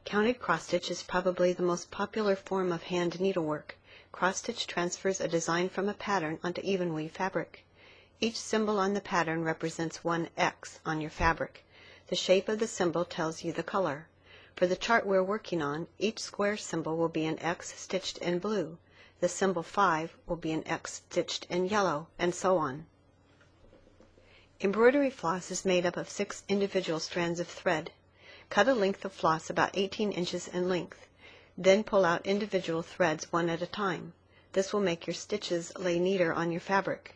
Counted cross-stitch is probably the most popular form of hand needlework. Cross-stitch transfers a design from a pattern onto even weave fabric. Each symbol on the pattern represents one X on your fabric. The shape of the symbol tells you the color. For the chart we're working on, each square symbol will be an X stitched in blue. The symbol 5 will be an X stitched in yellow, and so on. Embroidery floss is made up of 6 individual strands of thread. Cut a length of floss about 18 inches in length. Then pull out individual threads one at a time. This will make your stitches lay neater on your fabric.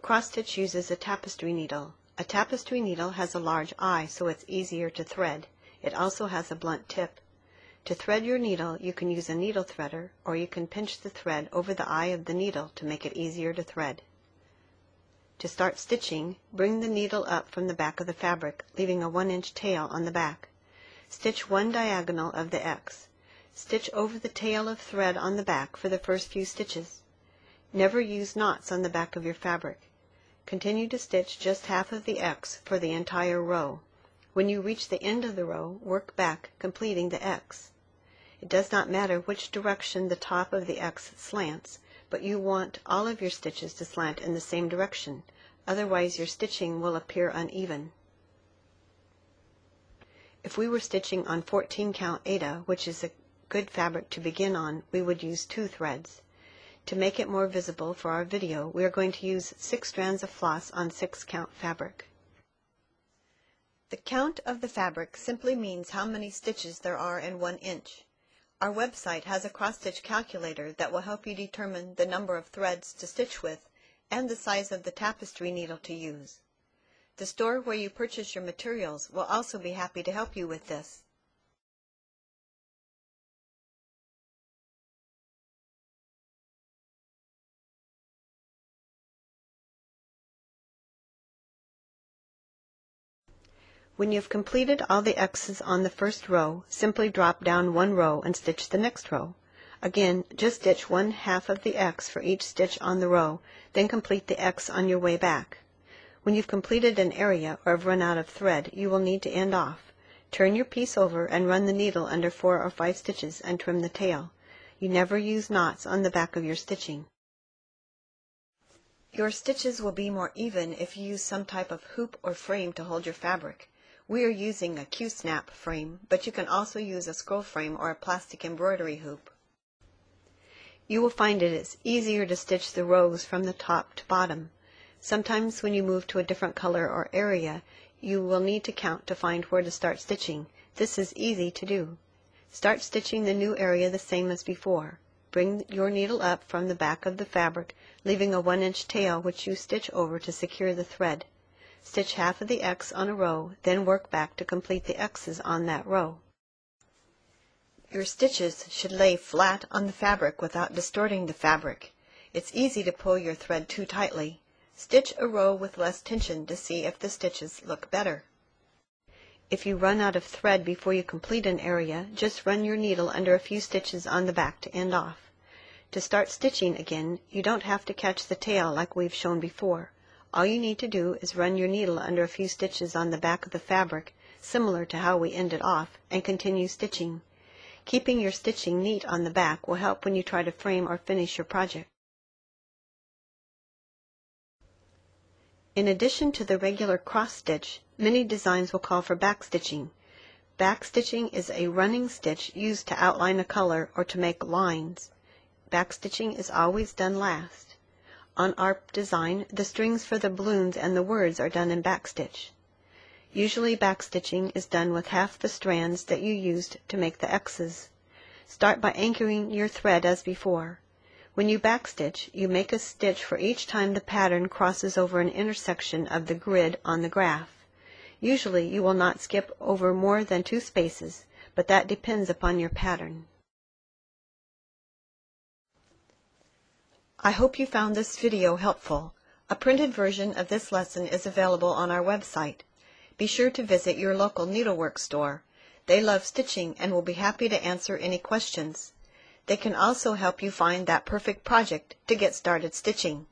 Cross-stitch uses a tapestry needle. A tapestry needle has a large eye, so it's easier to thread. It also has a blunt tip. To thread your needle, you can use a needle threader, or you can pinch the thread over the eye of the needle to make it easier to thread. To start stitching, bring the needle up from the back of the fabric, leaving a 1-inch tail on the back. Stitch one diagonal of the X. Stitch over the tail of thread on the back for the first few stitches. Never use knots on the back of your fabric. Continue to stitch just half of the X for the entire row. When you reach the end of the row, work back, completing the X. It does not matter which direction the top of the X slants, but you want all of your stitches to slant in the same direction, otherwise your stitching will appear uneven. If we were stitching on 14 count Aida, which is a good fabric to begin on, we would use 2 threads. To make it more visible for our video, we are going to use 6 strands of floss on 6 count fabric. The count of the fabric simply means how many stitches there are in 1 inch. Our website has a cross-stitch calculator that will help you determine the number of threads to stitch with and the size of the tapestry needle to use. The store where you purchase your materials will also be happy to help you with this. When you've completed all the X's on the first row, simply drop down 1 row and stitch the next row. Again, just stitch 1/2 of the X for each stitch on the row, then complete the X on your way back. When you've completed an area or have run out of thread, you will need to end off. Turn your piece over and run the needle under 4 or 5 stitches and trim the tail. You never use knots on the back of your stitching. Your stitches will be more even if you use some type of hoop or frame to hold your fabric. We are using a Q-snap frame, but you can also use a scroll frame or a plastic embroidery hoop. You will find it is easier to stitch the rows from the top to bottom. Sometimes when you move to a different color or area, you will need to count to find where to start stitching. This is easy to do. Start stitching the new area the same as before. Bring your needle up from the back of the fabric, leaving a 1-inch tail which you stitch over to secure the thread. Stitch half of the X on a row, then work back to complete the X's on that row. Your stitches should lay flat on the fabric without distorting the fabric. It's easy to pull your thread too tightly. Stitch a row with less tension to see if the stitches look better. If you run out of thread before you complete an area, just run your needle under a few stitches on the back to end off. To start stitching again, you don't have to catch the tail like we've shown before. All you need to do is run your needle under a few stitches on the back of the fabric, similar to how we ended off, and continue stitching. Keeping your stitching neat on the back will help when you try to frame or finish your project. In addition to the regular cross stitch, many designs will call for back stitching. Back stitching is a running stitch used to outline a color or to make lines. Back stitching is always done last. On our design, the strings for the balloons and the words are done in backstitch. Usually backstitching is done with half the strands that you used to make the X's. Start by anchoring your thread as before. When you backstitch, you make a stitch for each time the pattern crosses over an intersection of the grid on the graph. Usually you will not skip over more than 2 spaces, but that depends upon your pattern. I hope you found this video helpful. A printed version of this lesson is available on our website. Be sure to visit your local needlework store. They love stitching and will be happy to answer any questions. They can also help you find that perfect project to get started stitching.